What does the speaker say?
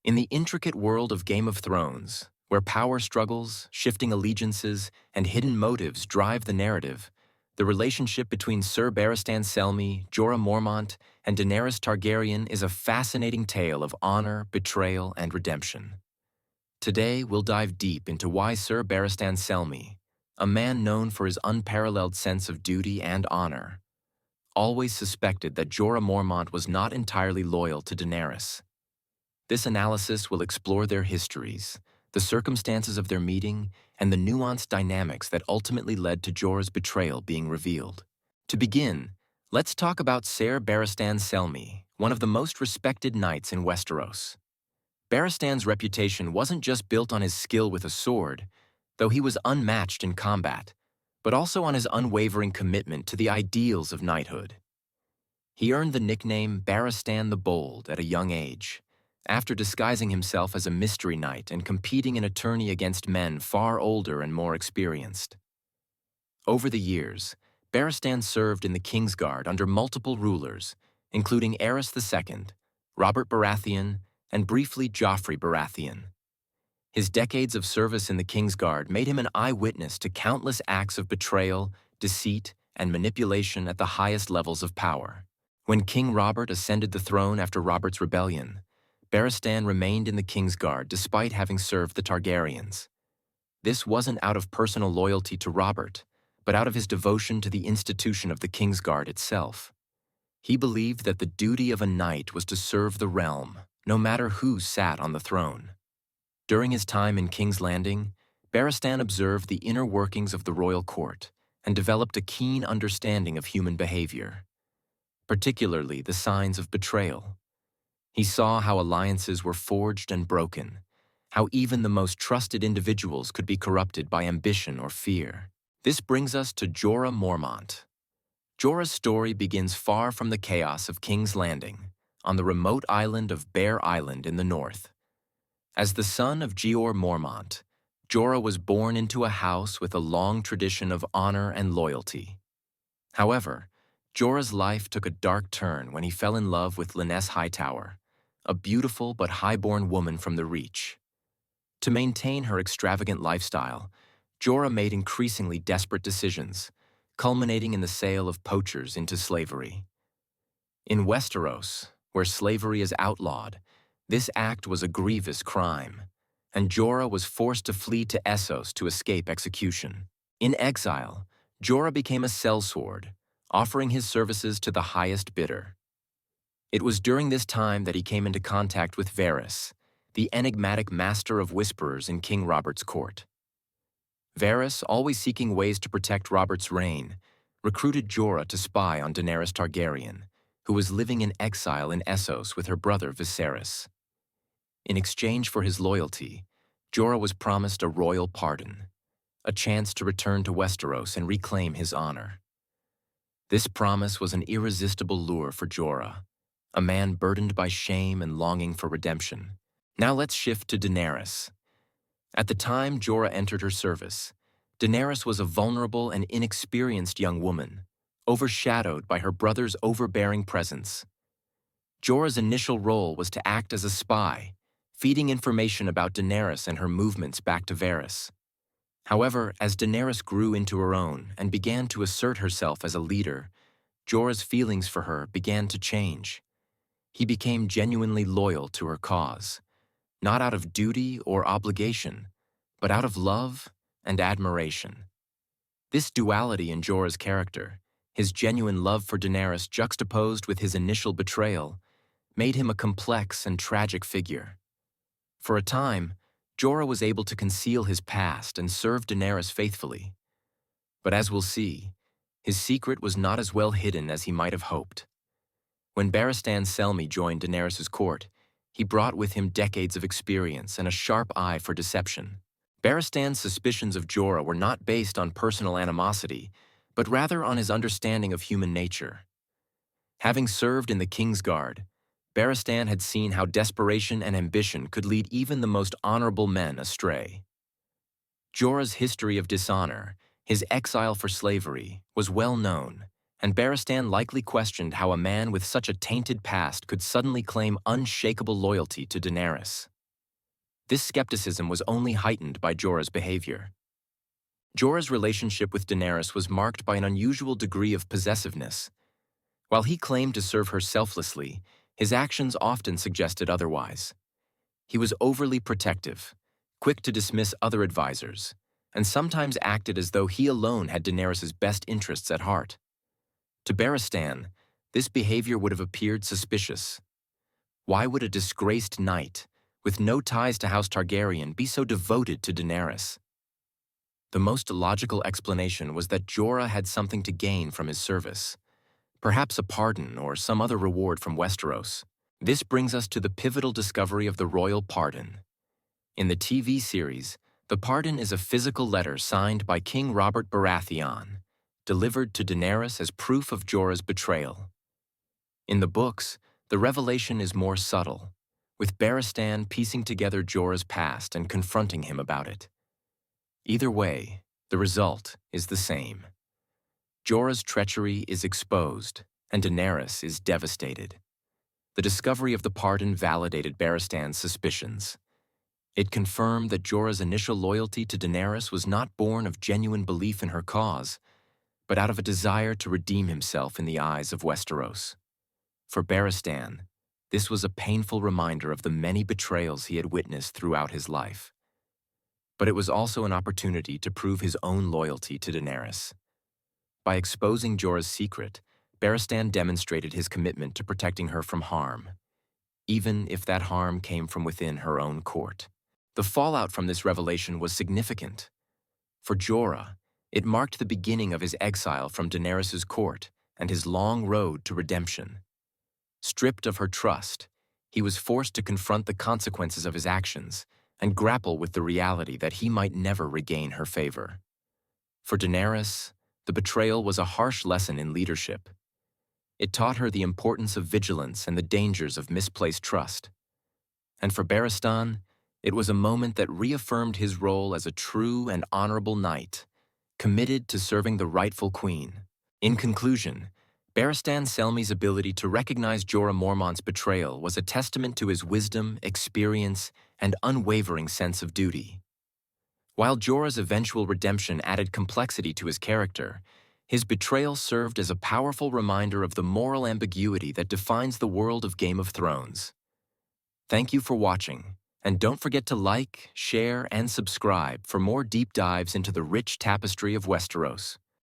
In the intricate world of Game of Thrones, where power struggles, shifting allegiances, and hidden motives drive the narrative, the relationship between Sir Barristan Selmy, Jorah Mormont, and Daenerys Targaryen is a fascinating tale of honor, betrayal, and redemption. Today, we'll dive deep into why Sir Barristan Selmy, a man known for his unparalleled sense of duty and honor, always suspected that Jorah Mormont was not entirely loyal to Daenerys. This analysis will explore their histories, the circumstances of their meeting, and the nuanced dynamics that ultimately led to Jorah's betrayal being revealed. To begin, let's talk about Sir Barristan Selmy, one of the most respected knights in Westeros. Barristan's reputation wasn't just built on his skill with a sword, though he was unmatched in combat, but also on his unwavering commitment to the ideals of knighthood. He earned the nickname Barristan the Bold at a young age, after disguising himself as a mystery knight and competing in a tourney against men far older and more experienced. Over the years, Barristan served in the Kingsguard under multiple rulers, including Aerys II, Robert Baratheon, and briefly Joffrey Baratheon. His decades of service in the Kingsguard made him an eyewitness to countless acts of betrayal, deceit, and manipulation at the highest levels of power. When King Robert ascended the throne after Robert's rebellion, Barristan remained in the Kingsguard despite having served the Targaryens. This wasn't out of personal loyalty to Robert, but out of his devotion to the institution of the Kingsguard itself. He believed that the duty of a knight was to serve the realm, no matter who sat on the throne. During his time in King's Landing, Barristan observed the inner workings of the royal court and developed a keen understanding of human behavior, particularly the signs of betrayal. He saw how alliances were forged and broken, how even the most trusted individuals could be corrupted by ambition or fear. This brings us to Jorah Mormont. Jorah's story begins far from the chaos of King's Landing, on the remote island of Bear Island in the north. As the son of Jorah Mormont, Jorah was born into a house with a long tradition of honor and loyalty. However, Jorah's life took a dark turn when he fell in love with Lynesse Hightower, a beautiful but high-born woman from the Reach. To maintain her extravagant lifestyle, Jorah made increasingly desperate decisions, culminating in the sale of poachers into slavery. In Westeros, where slavery is outlawed, this act was a grievous crime, and Jorah was forced to flee to Essos to escape execution. In exile, Jorah became a sellsword, offering his services to the highest bidder. It was during this time that he came into contact with Varys, the enigmatic master of whisperers in King Robert's court. Varys, always seeking ways to protect Robert's reign, recruited Jorah to spy on Daenerys Targaryen, who was living in exile in Essos with her brother Viserys. In exchange for his loyalty, Jorah was promised a royal pardon, a chance to return to Westeros and reclaim his honor. This promise was an irresistible lure for Jorah, a man burdened by shame and longing for redemption. Now let's shift to Daenerys. At the time Jorah entered her service, Daenerys was a vulnerable and inexperienced young woman, overshadowed by her brother's overbearing presence. Jorah's initial role was to act as a spy, feeding information about Daenerys and her movements back to Varys. However, as Daenerys grew into her own and began to assert herself as a leader, Jorah's feelings for her began to change. He became genuinely loyal to her cause, not out of duty or obligation, but out of love and admiration. This duality in Jorah's character, his genuine love for Daenerys juxtaposed with his initial betrayal, made him a complex and tragic figure. For a time, Jorah was able to conceal his past and serve Daenerys faithfully. But as we'll see, his secret was not as well hidden as he might have hoped. When Barristan Selmy joined Daenerys' court, he brought with him decades of experience and a sharp eye for deception. Barristan's suspicions of Jorah were not based on personal animosity, but rather on his understanding of human nature. Having served in the Kingsguard, Barristan had seen how desperation and ambition could lead even the most honorable men astray. Jorah's history of dishonor, his exile for slavery, was well known, and Barristan likely questioned how a man with such a tainted past could suddenly claim unshakable loyalty to Daenerys. This skepticism was only heightened by Jorah's behavior. Jorah's relationship with Daenerys was marked by an unusual degree of possessiveness. While he claimed to serve her selflessly, his actions often suggested otherwise. He was overly protective, quick to dismiss other advisors, and sometimes acted as though he alone had Daenerys' best interests at heart. To Barristan, this behavior would have appeared suspicious. Why would a disgraced knight, with no ties to House Targaryen, be so devoted to Daenerys? The most logical explanation was that Jorah had something to gain from his service, perhaps a pardon or some other reward from Westeros. This brings us to the pivotal discovery of the royal pardon. In the TV series, the pardon is a physical letter signed by King Robert Baratheon, delivered to Daenerys as proof of Jorah's betrayal. In the books, the revelation is more subtle, with Barristan piecing together Jorah's past and confronting him about it. Either way, the result is the same. Jorah's treachery is exposed, and Daenerys is devastated. The discovery of the pardon validated Barristan's suspicions. It confirmed that Jorah's initial loyalty to Daenerys was not born of genuine belief in her cause, but out of a desire to redeem himself in the eyes of Westeros. For Barristan, this was a painful reminder of the many betrayals he had witnessed throughout his life. But it was also an opportunity to prove his own loyalty to Daenerys. By exposing Jorah's secret, Barristan demonstrated his commitment to protecting her from harm, even if that harm came from within her own court. The fallout from this revelation was significant. For Jorah, it marked the beginning of his exile from Daenerys' court and his long road to redemption. Stripped of her trust, he was forced to confront the consequences of his actions and grapple with the reality that he might never regain her favor. For Daenerys, the betrayal was a harsh lesson in leadership. It taught her the importance of vigilance and the dangers of misplaced trust. And for Barristan, it was a moment that reaffirmed his role as a true and honorable knight, committed to serving the rightful queen. In conclusion, Barristan Selmy's ability to recognize Jorah Mormont's betrayal was a testament to his wisdom, experience, and unwavering sense of duty. While Jorah's eventual redemption added complexity to his character, his betrayal served as a powerful reminder of the moral ambiguity that defines the world of Game of Thrones. Thank you for watching, and don't forget to like, share, and subscribe for more deep dives into the rich tapestry of Westeros.